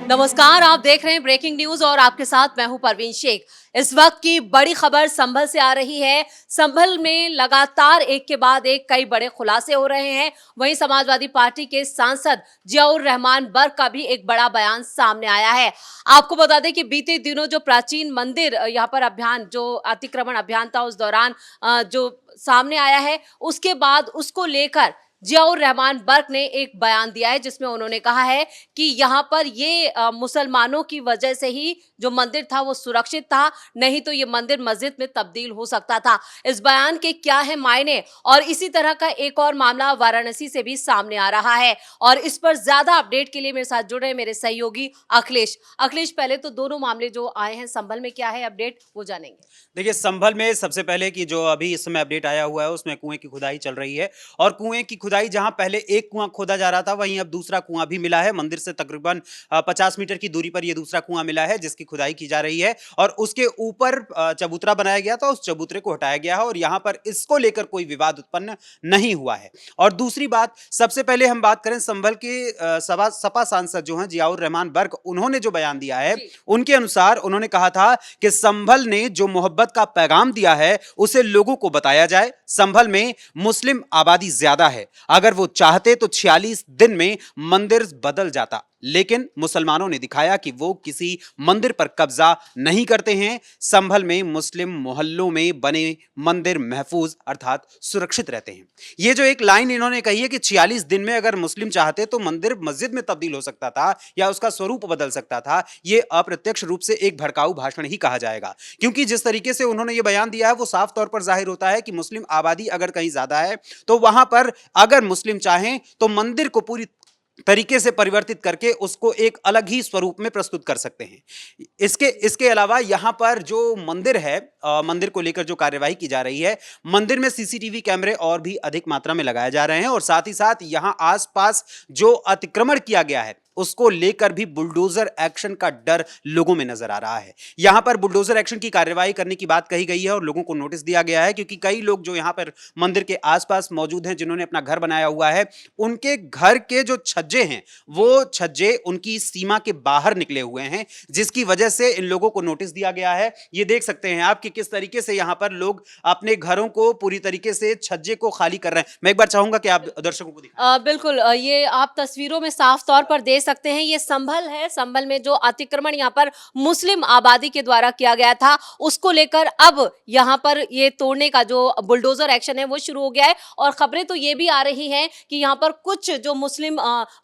नमस्कार, आप देख रहे हैं ब्रेकिंग न्यूज और आपके साथ मैं हूं परवीन शेख। इस वक्त की बड़ी खबर संभल से आ रही है। संभल में लगातार एक के बाद एक कई बड़े खुलासे हो रहे हैं। वहीं समाजवादी पार्टी के सांसद जियाउर रहमान बर्क का भी एक बड़ा बयान सामने आया है। आपको बता दें कि बीते दिनों जो प्राचीन मंदिर यहाँ पर अभियान जो अतिक्रमण अभियान था उस दौरान जो सामने आया है, उसके बाद उसको लेकर जियाउर रहमान बर्क ने एक बयान दिया है जिसमें उन्होंने कहा है कि यहाँ पर ये मुसलमानों की वजह से ही जो मंदिर था वो सुरक्षित था, नहीं तो ये मंदिर मस्जिद में तब्दील हो सकता था। इस बयान के क्या है मायने, और इसी तरह का एक और मामला वाराणसी से भी सामने आ रहा है। और इस पर ज्यादा अपडेट के लिए मेरे साथ जुड़ रहे मेरे सहयोगी अखिलेश। अखिलेश, पहले तो दोनों मामले जो आए हैं संभल में क्या है अपडेट वो जानेंगे। देखिए, संभल में सबसे पहले कि जो अभी इस समय अपडेट आया हुआ है उसमें कुएं की खुदाई चल रही है। और कुएं की खुदाई जहां पहले एक कुआं खोदा जा रहा था वहीं अब दूसरा कुआं भी मिला है। मंदिर से तकरीबन 50 मीटर की दूरी पर यह दूसरा कुआं मिला है जिसकी खुदाई की जा रही है। और उसके ऊपर चबूतरा बनाया गया था, उस चबूतरे को हटाया गया है और यहां पर इसको लेकर कोई विवाद उत्पन्न नहीं हुआ है। और दूसरी बात, सबसे पहले हम बात करें संभल के सपा सांसद जो हैं जियाउर रहमान बर्क, उन्होंने जो बयान दिया है उनके अनुसार उन्होंने कहा था कि संभल ने जो मोहब्बत का पैगाम दिया है उसे लोगों को बताया जाए। संभल में मुस्लिम आबादी ज्यादा है, अगर वो चाहते तो 46 दिन में मंदिर बदल जाता, लेकिन मुसलमानों ने दिखाया कि वो किसी मंदिर पर कब्जा नहीं करते हैं। संभल में मुस्लिम मोहल्लों में बने मंदिर महफूज अर्थात सुरक्षित रहते हैं। ये जो एक लाइन इन्होंने कही है कि 46 दिन में अगर मुस्लिम चाहते तो मंदिर मस्जिद में तब्दील हो सकता था या उसका स्वरूप बदल सकता था, ये अप्रत्यक्ष रूप से एक भड़काऊ भाषण ही कहा जाएगा। क्योंकि जिस तरीके से उन्होंने ये बयान दिया है वो साफ तौर पर जाहिर होता है कि मुस्लिम आबादी अगर कहीं ज्यादा है तो वहां पर अगर मुस्लिम चाहें तो मंदिर को पूरी तरीके से परिवर्तित करके उसको एक अलग ही स्वरूप में प्रस्तुत कर सकते हैं। इसके अलावा यहां पर जो मंदिर है, मंदिर को लेकर जो कार्यवाही की जा रही है, मंदिर में सीसीटीवी कैमरे और भी अधिक मात्रा में लगाए जा रहे हैं और साथ ही साथ यहां आसपास जो अतिक्रमण किया गया है उसको लेकर भी बुलडोजर एक्शन का डर लोगों में नजर आ रहा है। यहां पर बुलडोजर एक्शन की कार्यवाही करने की बात कही गई है और लोगों को नोटिस दिया गया है, क्योंकि कई लोग जो यहां पर मंदिर के आसपास मौजूद हैं जिन्होंने अपना घर बनाया हुआ है, उनके घर के जो छज्जे हैं वो छज्जे उनकी सीमा के बाहर निकले हुए हैं, जिसकी वजह से इन लोगों को नोटिस दिया गया है। ये देख सकते हैं आप कि किस तरीके से यहां पर लोग अपने घरों को पूरी तरीके से छज्जे को खाली कर रहे हैं। मैं एक बार चाहूंगा कि आप दर्शकों को दिखाएं। बिल्कुल, ये आप तस्वीरों में साफ तौर पर देख सकते हैं। ये संभल है। संभल में जो अतिक्रमण यहाँ पर मुस्लिम आबादी के द्वारा किया गया था उसको लेकर अब यहाँ पर ये तोड़ने का जो बुलडोजर एक्शन है वो शुरू हो गया है। और खबरें तो ये भी आ रही हैं कि यहाँ पर कुछ जो मुस्लिम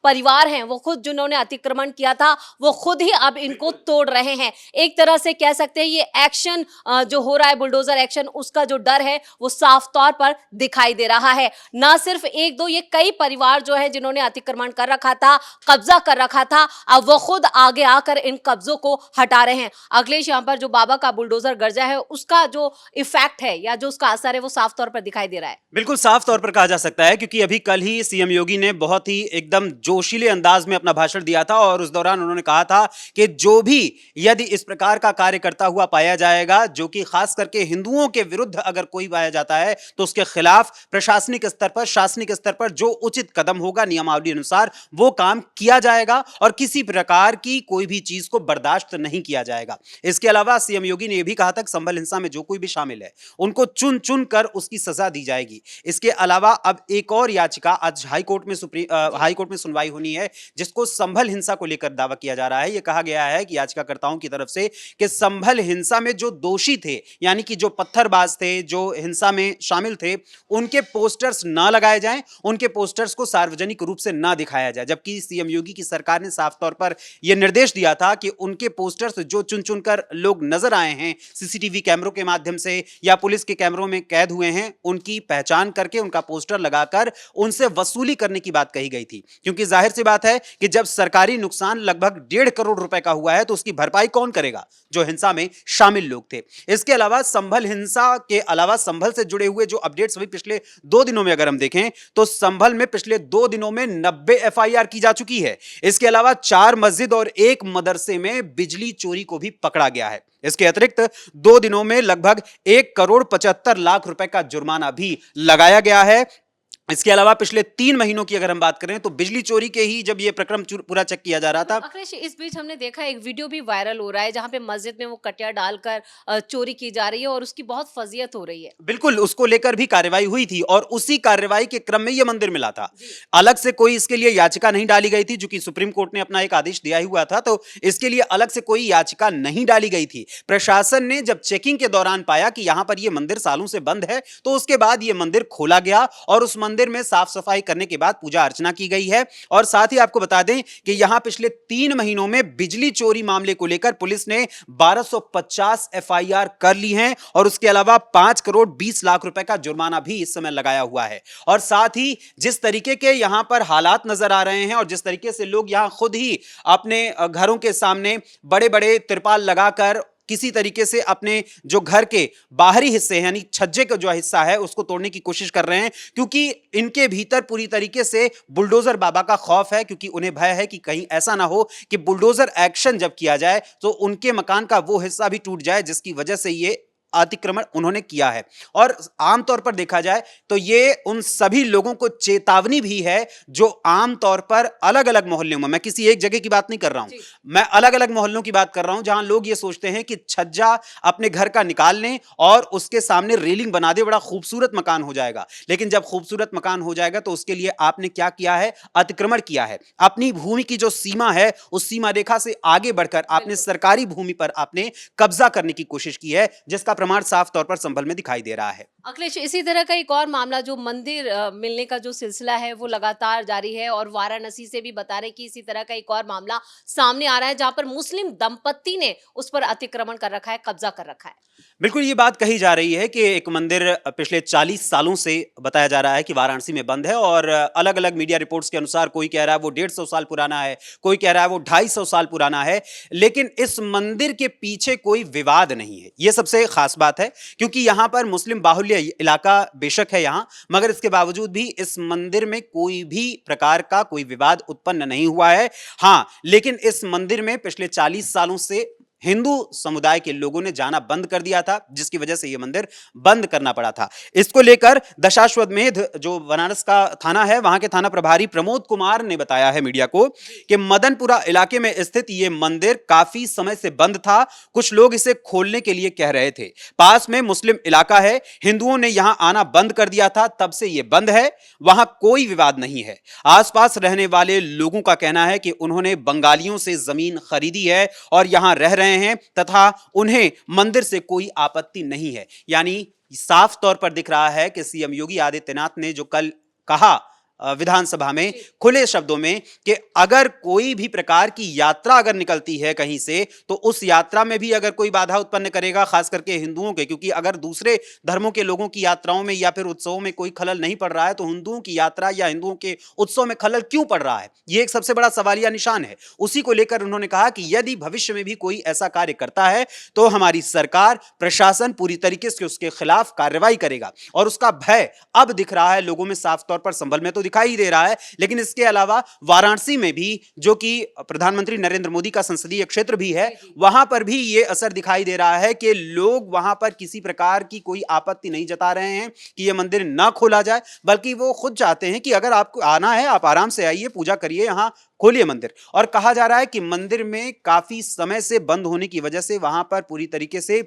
परिवार हैं वो खुद जिन्होंने अतिक्रमण किया था वो खुद ही अब इनको तोड़ रहे हैं। एक तरह से कह सकते हैं ये एक्शन जो हो रहा है बुलडोजर एक्शन, उसका जो डर है वो साफ तौर पर दिखाई दे रहा है। ना सिर्फ एक दो, ये कई परिवार जो है जिन्होंने अतिक्रमण कर रखा था, कब्जा कर रखा था, अब वो खुद आगे आकर इन कब्जों को हटा रहे हैं। अखिलेश, यहाँ पर जो बाबा का बुलडोजर गर्जा है उसका जो इफेक्ट है या जो उसका असर है वो साफ तौर पर दिखाई दे रहा है। बिल्कुल साफ तौर पर कहा जा सकता है, क्योंकि अभी कल ही सीएम योगी ने बहुत ही एकदम जोशीले अंदाज में अपना भाषण दिया था और उस दौरान उन्होंने कहा था कि जो भी यदि इस प्रकार का कार्य करता हुआ पाया जाएगा जो कि खास करके हिंदुओं के विरुद्ध अगर कोई पाया जाता है तो उसके खिलाफ प्रशासनिक स्तर पर, शासनिक स्तर पर जो उचित कदम होगा नियमावली अनुसार वो काम किया जाएगा और किसी प्रकार की कोई भी चीज को बर्दाश्त नहीं किया जाएगा। इसके अलावा सीएम योगी ने यह भी कहा था कि संभल हिंसा में जो कोई भी शामिल है उनको चुन चुन कर उसकी सजा दी जाएगी। इसके अलावा अब एक और याचिका आज हाई कोर्ट में सुनवाई होनी है जिसको संभल हिंसा को लेकर दावा किया जा रहा है। यह कहा गया है कि याचिकाकर्ताओं की तरफ से कि संभल हिंसा में जो दोषी थे, यानी कि जो पत्थरबाज थे, जो हिंसा में शामिल थे, उनके पोस्टर्स ना लगाए जाएं, उनके पोस्टर्स को सार्वजनिक रूप से ना दिखाया जाए। जबकि सीएम योगी की सरकार ने साफ तौर पर यह निर्देश दिया था कि उनके पोस्टर्स जो चुन चुनकर लोग नजर आए हैं सीसीटीवी कैमरों के माध्यम से या पुलिस के कैमरों में कैद हुए हैं, उनकी पहचान करके उनका पोस्टर लगाकर उनसे वसूली करने की बात कही गई थी। क्योंकि जाहिर सी बात है कि जब सरकारी नुकसान लगभग 1.5 करोड़ रुपए का हुआ है तो उसकी भरपाई कौन करेगा? जो हिंसा में शामिल लोग थे। इसके अलावा संभल हिंसा के अलावा संभल से जुड़े हुए जो अपडेट्स अभी पिछले 2 दिनों में अगर हम देखें तो संभल में पिछले 2 दिनों में 90 एफआईआर की जा चुकी है। इसके अलावा 4 मस्जिद और 1 मदरसे में बिजली चोरी को भी पकड़ा गया है। इसके अतिरिक्त 2 दिनों में लगभग 1 करोड़ 75 लाख रुपए का जुर्माना भी लगाया गया है। इसके अलावा पिछले 3 महीनों की अगर हम बात करें तो बिजली चोरी के ही जब ये प्रक्रम पूरा चेक किया जा रहा था। अखिलेश, इस बीच हमने देखा एक वीडियो भी वायरल हो रहा है जहां पे मस्जिद में वो कटिया डालकर चोरी की जा रही है और उसकी बहुत फजीयत हो रही है। बिल्कुल, उसको लेकर भी कार्रवाई हुई थी और उसी कार्रवाई के क्रम में ये मंदिर मिला था। अलग से कोई इसके लिए याचिका नहीं डाली गई थी, चूंकि सुप्रीम कोर्ट ने अपना एक आदेश दिया ही हुआ था, तो इसके लिए अलग से कोई याचिका नहीं डाली गई थी। प्रशासन ने जब चेकिंग के दौरान पाया कि यहां पर ये मंदिर सालों से बंद है, तो उसके बाद ये मंदिर खोला गया और उस मंदिर में साफ सफाई करने के बाद पूजा अर्चना की गई है। और साथ ही आपको बता दें कि यहां पिछले 3 महीनों में बिजली चोरी मामले को लेकर पुलिस ने 1250 एफआईआर कर ली हैं और उसके अलावा 5 करोड़ 20 लाख रुपए का जुर्माना भी इस समय लगाया हुआ है। और साथ ही जिस तरीके के यहां पर हालात नजर आ रहे हैं और जिस तरीके से लोग यहां खुद ही अपने घरों के सामने बड़े बड़े तिरपाल लगाकर किसी तरीके से अपने जो घर के बाहरी हिस्से हैं, यानी छज्जे का जो हिस्सा है, उसको तोड़ने की कोशिश कर रहे हैं, क्योंकि इनके भीतर पूरी तरीके से बुलडोजर बाबा का खौफ है, क्योंकि उन्हें भय है कि कहीं ऐसा ना हो कि बुलडोजर एक्शन जब किया जाए तो उनके मकान का वो हिस्सा भी टूट जाए जिसकी वजह से ये अतिक्रमण उन्होंने किया है। और आमतौर पर देखा जाए तो ये उन सभी लोगों को चेतावनी भी है जो आमतौर पर अलग अलग मोहल्लों में, मैं किसी एक जगह की बात नहीं कर रहा हूं, मैं अलग अलग मोहल्लों की बात कर रहा हूं, जहां लोग ये सोचते हैं कि छज्जा अपने घर का निकाल लें और उसके सामने रेलिंग बना दे, बड़ा खूबसूरत मकान हो जाएगा। लेकिन जब खूबसूरत मकान हो जाएगा तो उसके लिए आपने क्या kiya है? अतिक्रमण किया है। अपनी भूमि की जो सीमा है उस सीमा रेखा से आगे बढ़कर आपने सरकारी भूमि पर आपने कब्जा करने की कोशिश की है, जिसका प्रमाण साफ तौर पर संभल में दिखाई दे रहा है। अखिलेश, इसी तरह का एक और मामला जो मंदिर मिलने का जो सिलसिला है वो लगातार जारी है और वाराणसी से भी बता रहे कि इसी तरह का एक और मामला सामने आ रहा है जहां पर मुस्लिम दंपत्ति ने उस पर अतिक्रमण कर रखा है, कब्जा कर रखा है। बिल्कुल, ये बात कही जा रही है कि एक मंदिर पिछले 40 सालों से बताया जा रहा है कि वाराणसी में बंद है और अलग अलग मीडिया रिपोर्ट्स के अनुसार कोई कह रहा है वो 150 साल पुराना है, कोई कह रहा है वो 250 साल पुराना है, लेकिन इस मंदिर के पीछे कोई विवाद नहीं है। ये सबसे खास बात है, क्योंकि यहां पर मुस्लिम बाहुल्य इलाका बेशक है यहां, मगर इसके बावजूद भी इस मंदिर में कोई भी प्रकार का कोई विवाद उत्पन्न नहीं हुआ है। हां, लेकिन इस मंदिर में पिछले 40 सालों से हिंदू समुदाय के लोगों ने जाना बंद कर दिया था, जिसकी वजह से यह मंदिर बंद करना पड़ा था। इसको लेकर दशाश्वमेध जो बनारस का थाना है, वहां के थाना प्रभारी प्रमोद कुमार ने बताया है मीडिया को कि मदनपुरा इलाके में स्थित यह मंदिर काफी समय से बंद था। कुछ लोग इसे खोलने के लिए कह रहे थे। पास में मुस्लिम इलाका है, हिंदुओं ने यहां आना बंद कर दिया था, तब से यह बंद है, वहां कोई विवाद नहीं है। आसपास रहने वाले लोगों का कहना है कि उन्होंने बंगालियों से जमीन खरीदी है और यहां रह रहे हैं तथा उन्हें मंदिर से कोई आपत्ति नहीं है। यानी साफ तौर पर दिख रहा है कि सीएम योगी आदित्यनाथ ने जो कल कहा विधानसभा में खुले शब्दों में कि अगर कोई भी प्रकार की यात्रा अगर निकलती है कहीं से, तो उस यात्रा में भी अगर कोई बाधा उत्पन्न करेगा, खास करके हिंदुओं के, क्योंकि अगर दूसरे धर्मों के लोगों की यात्राओं में या फिर उत्सवों में कोई खलल नहीं पड़ रहा है, तो हिंदुओं की यात्रा या हिंदुओं के उत्सव में खलल क्यों पड़ रहा है? यह एक सबसे बड़ा सवालिया निशान है। उसी को लेकर उन्होंने कहा कि यदि भविष्य में भी कोई ऐसा कार्य करता है तो हमारी सरकार, प्रशासन पूरी तरीके से उसके खिलाफ कार्रवाई करेगा। और उसका भय अब दिख रहा है लोगों में, साफ तौर पर संभल में तो दिखाई दे रहा है, लेकिन इसके अलावा वाराणसी में भी, जो कि प्रधानमंत्री नरेंद्र मोदी का संसदीय क्षेत्र भी है, वहां पर भी यह असर दिखाई दे रहा है कि लोग वहां पर किसी प्रकार की कोई आपत्ति नहीं जता रहे हैं कि यह मंदिर ना खोला जाए, बल्कि वो खुद चाहते हैं कि अगर आपको आना है आप आराम से आइए, पूजा करिए, यहां खोलिए मंदिर। और कहा जा रहा है कि मंदिर में काफी समय से बंद होने की वजह से वहां पर पूरी तरीके से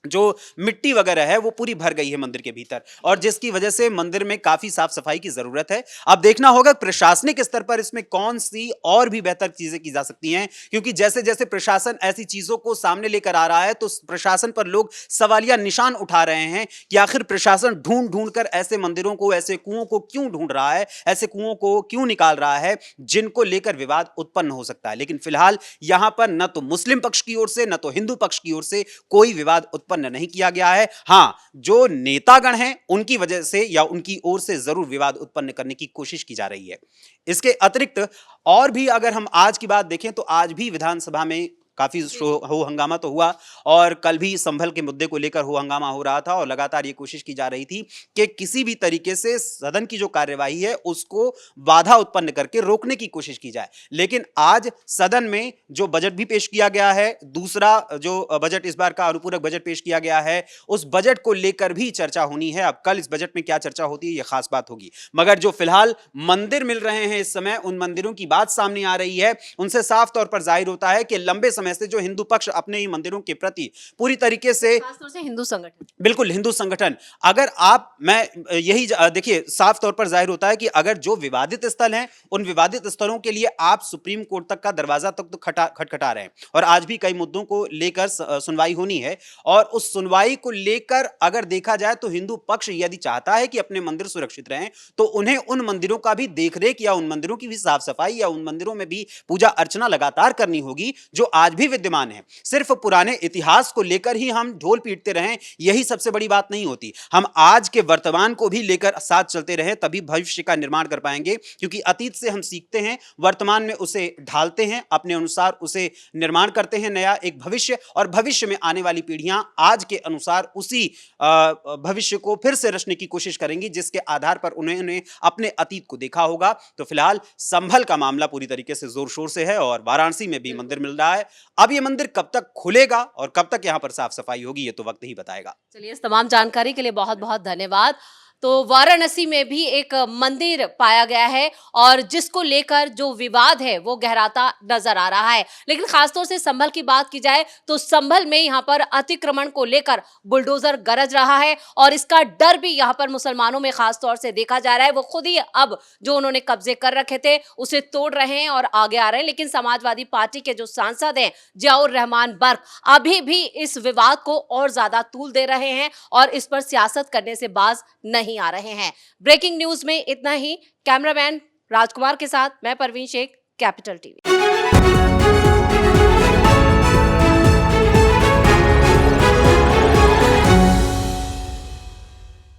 जो मिट्टी वगैरह है वो पूरी भर गई है मंदिर के भीतर, और जिसकी वजह से मंदिर में काफी साफ सफाई की जरूरत है। अब देखना होगा प्रशासनिक स्तर पर इसमें कौन सी और भी बेहतर चीजें की जा सकती हैं, क्योंकि जैसे जैसे प्रशासन ऐसी चीजों को सामने लेकर आ रहा है तो प्रशासन पर लोग सवालिया निशान उठा रहे हैं कि आखिर प्रशासन ढूंढ ढूंढ कर ऐसे मंदिरों को, ऐसे कुओं को क्यों ढूंढ रहा है, ऐसे कुओं को क्यों निकाल रहा है जिनको लेकर विवाद उत्पन्न हो सकता है। लेकिन फिलहाल यहां पर न तो मुस्लिम पक्ष की ओर से न तो हिंदू पक्ष की ओर से कोई विवाद उत्पन्न नहीं किया गया है। हां, जो नेतागण हैं उनकी वजह से या उनकी ओर से जरूर विवाद उत्पन्न करने की कोशिश की जा रही है। इसके अतिरिक्त और भी अगर हम आज की बात देखें तो आज भी विधानसभा में काफी हो हंगामा तो हुआ और कल भी संभल के मुद्दे को लेकर हो हंगामा हो रहा था और लगातार ये कोशिश की जा रही थी कि किसी भी तरीके से सदन की जो कार्यवाही है उसको बाधा उत्पन्न करके रोकने की कोशिश की जाए। लेकिन आज सदन में जो बजट भी पेश किया गया है, दूसरा जो बजट इस बार का अनुपूरक बजट पेश किया गया है, उस बजट को लेकर भी चर्चा होनी है। अब कल इस बजट में क्या चर्चा होती है ये खास बात होगी, मगर जो फिलहाल मंदिर मिल रहे हैं इस समय, उन मंदिरों की बात सामने आ रही है, उनसे साफ तौर पर जाहिर होता है कि लंबे समय से जो हिंदू पक्ष अपने ही मंदिरों के प्रति पूरी तरीके से, खासतौर से हिंदू संगठन, बिल्कुल हिंदू संगठन, अगर आप मैं यही देखिए साफ तौर पर जाहिर होता है कि अगर जो विवादित स्थल हैं उन विवादित स्थलों के लिए आप सुप्रीम कोर्ट तक का दरवाजा तक तो खटखटा रहे हैं और आज भी कई मुद्दों को लेकर सुनवाई होनी है और उस सुनवाई को लेकर अगर देखा जाए तो हिंदू पक्ष यदि चाहता है कि अपने मंदिर सुरक्षित रहें तो उन्हें उन मंदिरों का भी देखरेख या उन मंदिरों की भी साफ सफाई या उन मंदिरों में भी पूजा अर्चना लगातार करनी होगी जो आज भी विद्यमान है। सिर्फ पुराने इतिहास को लेकर ही हम ढोल पीटते रहें यही सबसे बड़ी बात नहीं होती, हम आज के वर्तमान को भी लेकर साथ चलते रहें तभी भविष्य का निर्माण कर पाएंगे, क्योंकि अतीत से हम सीखते हैं, वर्तमान में उसे ढालते हैं, अपने अनुसार उसे निर्माण करते हैं नया एक भविष्य, और भविष्य में आने वाली पीढ़ियां आज के अनुसार उसी भविष्य को फिर से रचने की कोशिश करेंगी जिसके आधार पर उन्होंने अपने अतीत को देखा होगा। तो फिलहाल संभल का मामला पूरी तरीके से जोर शोर से है और वाराणसी में भी मंदिर मिल रहा है। अब ये मंदिर कब तक खुलेगा और कब तक यहां पर साफ सफाई होगी ये तो वक्त ही बताएगा। चलिए, इस तमाम जानकारी के लिए बहुत बहुत धन्यवाद। तो वाराणसी में भी एक मंदिर पाया गया है और जिसको लेकर जो विवाद है वो गहराता नजर आ रहा है। लेकिन खासतौर से संभल की बात की जाए तो संभल में यहाँ पर अतिक्रमण को लेकर बुलडोजर गरज रहा है और इसका डर भी यहाँ पर मुसलमानों में खासतौर से देखा जा रहा है। वो खुद ही अब जो उन्होंने कब्जे कर रखे थे उसे तोड़ रहे हैं और आगे आ रहे हैं। लेकिन समाजवादी पार्टी के जो सांसद हैं जियाउर रहमान बर्क अभी भी इस विवाद को और ज्यादा तूल दे रहे हैं और इस पर सियासत करने से बाज नहीं आ रहे हैं। ब्रेकिंग न्यूज में इतना ही। कैमरामैन राजकुमार के साथ मैं परवीन शेख, कैपिटल टीवी।